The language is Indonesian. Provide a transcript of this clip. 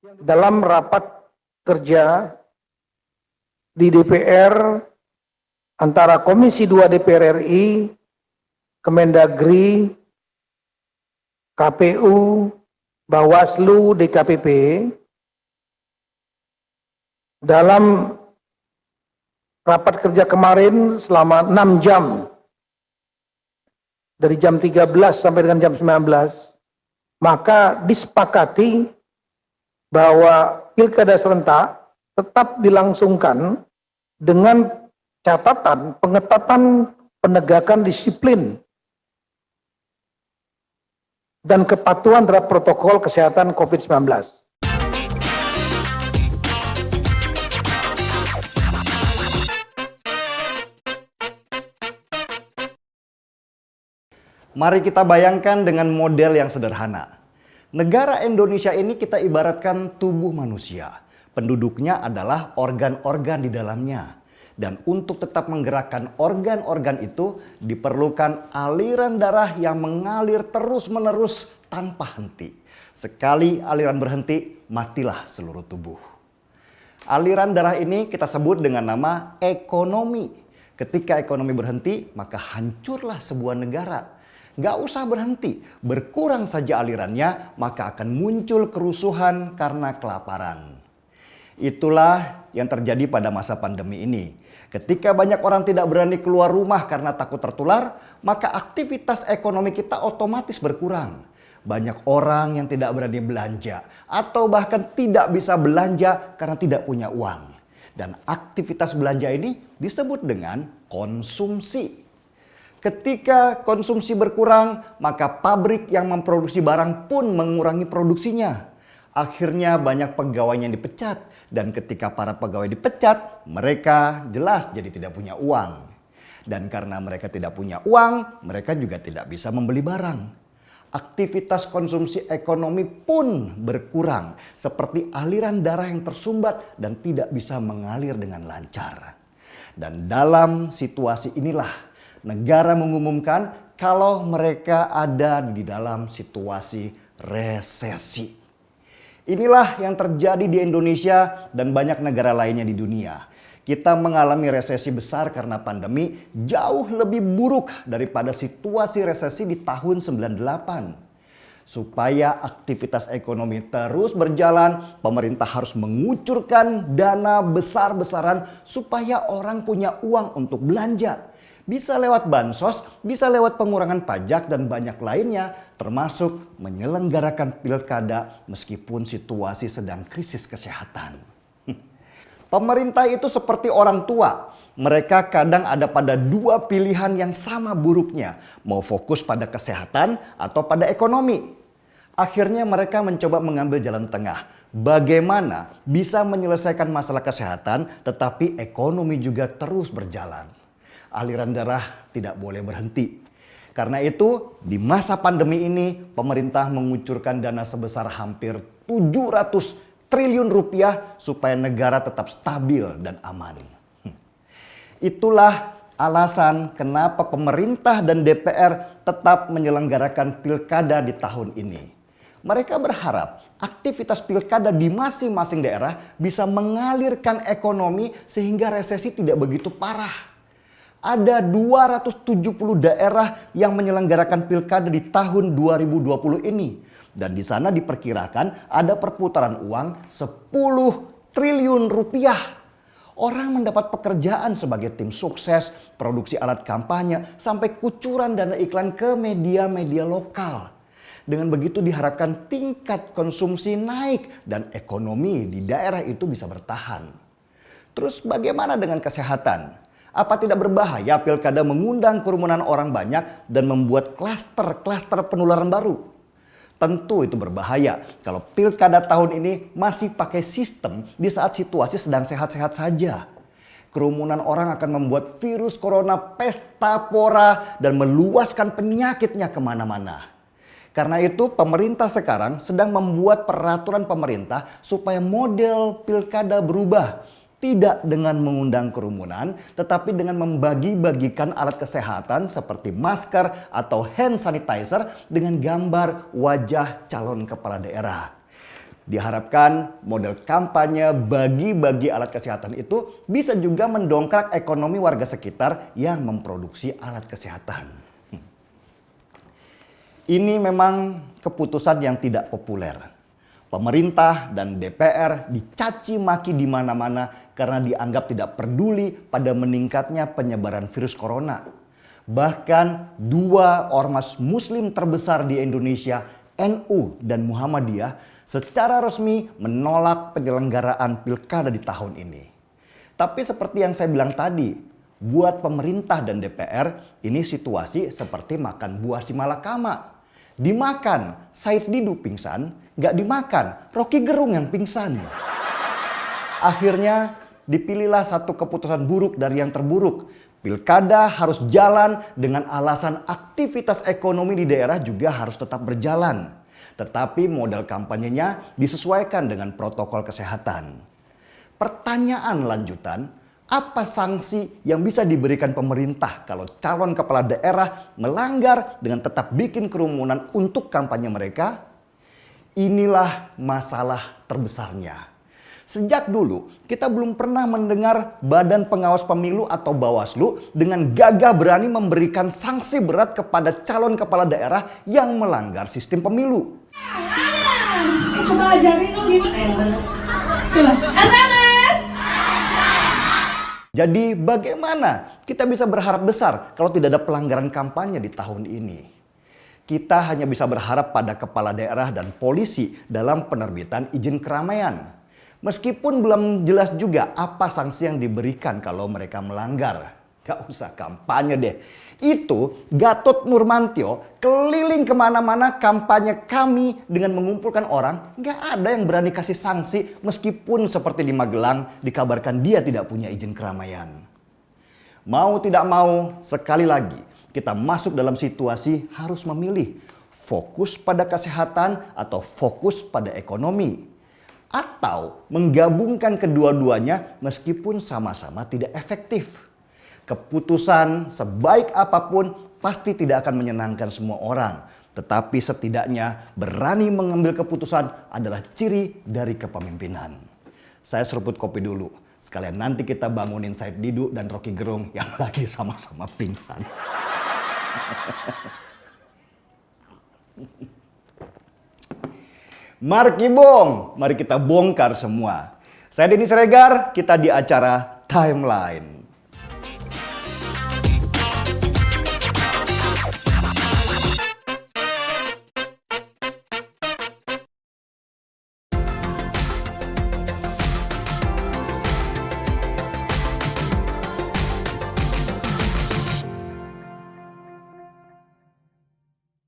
Dalam rapat kerja di DPR antara Komisi 2 DPR RI, Kemendagri, KPU, Bawaslu, DKPP, dalam rapat kerja kemarin selama 6 jam, dari jam 13 sampai dengan jam 19, maka disepakati bahwa pilkada serentak tetap dilangsungkan dengan catatan pengetatan penegakan disiplin dan kepatuhan terhadap protokol kesehatan COVID-19. Mari kita bayangkan dengan model yang sederhana. Negara Indonesia ini kita ibaratkan tubuh manusia. Penduduknya adalah organ-organ di dalamnya. Dan untuk tetap menggerakkan organ-organ itu diperlukan aliran darah yang mengalir terus-menerus tanpa henti. Sekali aliran berhenti, matilah seluruh tubuh. Aliran darah ini kita sebut dengan nama ekonomi. Ketika ekonomi berhenti, maka hancurlah sebuah negara. Gak usah berhenti, berkurang saja alirannya, maka akan muncul kerusuhan karena kelaparan. Itulah yang terjadi pada masa pandemi ini. Ketika banyak orang tidak berani keluar rumah karena takut tertular, maka aktivitas ekonomi kita otomatis berkurang. Banyak orang yang tidak berani belanja atau bahkan tidak bisa belanja karena tidak punya uang. Dan aktivitas belanja ini disebut dengan konsumsi. Ketika konsumsi berkurang, maka pabrik yang memproduksi barang pun mengurangi produksinya. Akhirnya banyak pegawainya yang dipecat. Dan ketika para pegawai dipecat, mereka jelas jadi tidak punya uang. Dan karena mereka tidak punya uang, mereka juga tidak bisa membeli barang. Aktivitas konsumsi ekonomi pun berkurang. Seperti aliran darah yang tersumbat dan tidak bisa mengalir dengan lancar. Dan dalam situasi inilah negara mengumumkan kalau mereka ada di dalam situasi resesi. Inilah yang terjadi di Indonesia dan banyak negara lainnya di dunia. Kita mengalami resesi besar karena pandemi jauh lebih buruk daripada situasi resesi di tahun 98. Supaya aktivitas ekonomi terus berjalan, pemerintah harus mengucurkan dana besar-besaran supaya orang punya uang untuk belanja. Bisa lewat bansos, bisa lewat pengurangan pajak dan banyak lainnya, termasuk menyelenggarakan pilkada meskipun situasi sedang krisis kesehatan. Pemerintah itu seperti orang tua. Mereka kadang ada pada dua pilihan yang sama buruknya. Mau fokus pada kesehatan atau pada ekonomi. Akhirnya mereka mencoba mengambil jalan tengah. Bagaimana bisa menyelesaikan masalah kesehatan tetapi ekonomi juga terus berjalan. Aliran darah tidak boleh berhenti. Karena itu di masa pandemi ini pemerintah mengucurkan dana sebesar hampir 700 triliun rupiah supaya negara tetap stabil dan aman. Itulah alasan kenapa pemerintah dan DPR tetap menyelenggarakan pilkada di tahun ini. Mereka berharap aktivitas pilkada di masing-masing daerah bisa mengalirkan ekonomi sehingga resesi tidak begitu parah. Ada 270 daerah yang menyelenggarakan pilkada di tahun 2020 ini. Dan di sana diperkirakan ada perputaran uang 10 triliun rupiah. Orang mendapat pekerjaan sebagai tim sukses, produksi alat kampanye, sampai kucuran dana iklan ke media-media lokal. Dengan begitu diharapkan tingkat konsumsi naik dan ekonomi di daerah itu bisa bertahan. Terus bagaimana dengan kesehatan? Apa tidak berbahaya pilkada mengundang kerumunan orang banyak dan membuat klaster-klaster penularan baru? Tentu itu berbahaya kalau pilkada tahun ini masih pakai sistem di saat situasi sedang sehat-sehat saja. Kerumunan orang akan membuat virus corona pesta pora dan meluaskan penyakitnya kemana-mana. Karena itu pemerintah sekarang sedang membuat peraturan pemerintah supaya model pilkada berubah. Tidak dengan mengundang kerumunan, tetapi dengan membagi-bagikan alat kesehatan seperti masker atau hand sanitizer dengan gambar wajah calon kepala daerah. Diharapkan model kampanye bagi-bagi alat kesehatan itu bisa juga mendongkrak ekonomi warga sekitar yang memproduksi alat kesehatan. Ini memang keputusan yang tidak populer. Pemerintah dan DPR dicaci maki di mana-mana karena dianggap tidak peduli pada meningkatnya penyebaran virus corona. Bahkan dua ormas muslim terbesar di Indonesia, NU dan Muhammadiyah, secara resmi menolak penyelenggaraan pilkada di tahun ini. Tapi seperti yang saya bilang tadi, buat pemerintah dan DPR ini situasi seperti makan buah si malakama. Dimakan Said Didu pingsan, gak dimakan Rocky Gerung yang pingsan. Akhirnya dipilihlah satu keputusan buruk dari yang terburuk. Pilkada harus jalan dengan alasan aktivitas ekonomi di daerah juga harus tetap berjalan. Tetapi model kampanyenya disesuaikan dengan protokol kesehatan. Pertanyaan lanjutan, apa sanksi yang bisa diberikan pemerintah kalau calon kepala daerah melanggar dengan tetap bikin kerumunan untuk kampanye mereka? Inilah masalah terbesarnya. Sejak dulu kita belum pernah mendengar Badan Pengawas Pemilu atau Bawaslu dengan gagah berani memberikan sanksi berat kepada calon kepala daerah yang melanggar sistem pemilu. Coba ajarin dong gimana yang benar. Coba. SMS. Jadi bagaimana kita bisa berharap besar kalau tidak ada pelanggaran kampanye di tahun ini? Kita hanya bisa berharap pada kepala daerah dan polisi dalam penerbitan izin keramaian. Meskipun belum jelas juga apa sanksi yang diberikan kalau mereka melanggar. Gak usah kampanye deh. Itu Gatot Nurmantio keliling kemana-mana kampanye kami dengan mengumpulkan orang. Gak ada yang berani kasih sanksi meskipun seperti di Magelang dikabarkan dia tidak punya izin keramaian. Mau tidak mau, sekali lagi kita masuk dalam situasi harus memilih. Fokus pada kesehatan atau fokus pada ekonomi. Atau menggabungkan kedua-duanya meskipun sama-sama tidak efektif. Keputusan sebaik apapun pasti tidak akan menyenangkan semua orang. Tetapi setidaknya berani mengambil keputusan adalah ciri dari kepemimpinan. Saya seruput kopi dulu. Sekalian nanti kita bangunin Said Didu dan Rocky Gerung yang lagi sama-sama pingsan. Mari kita bongkar semua. Saya Denny Siregar, kita di acara Timeline.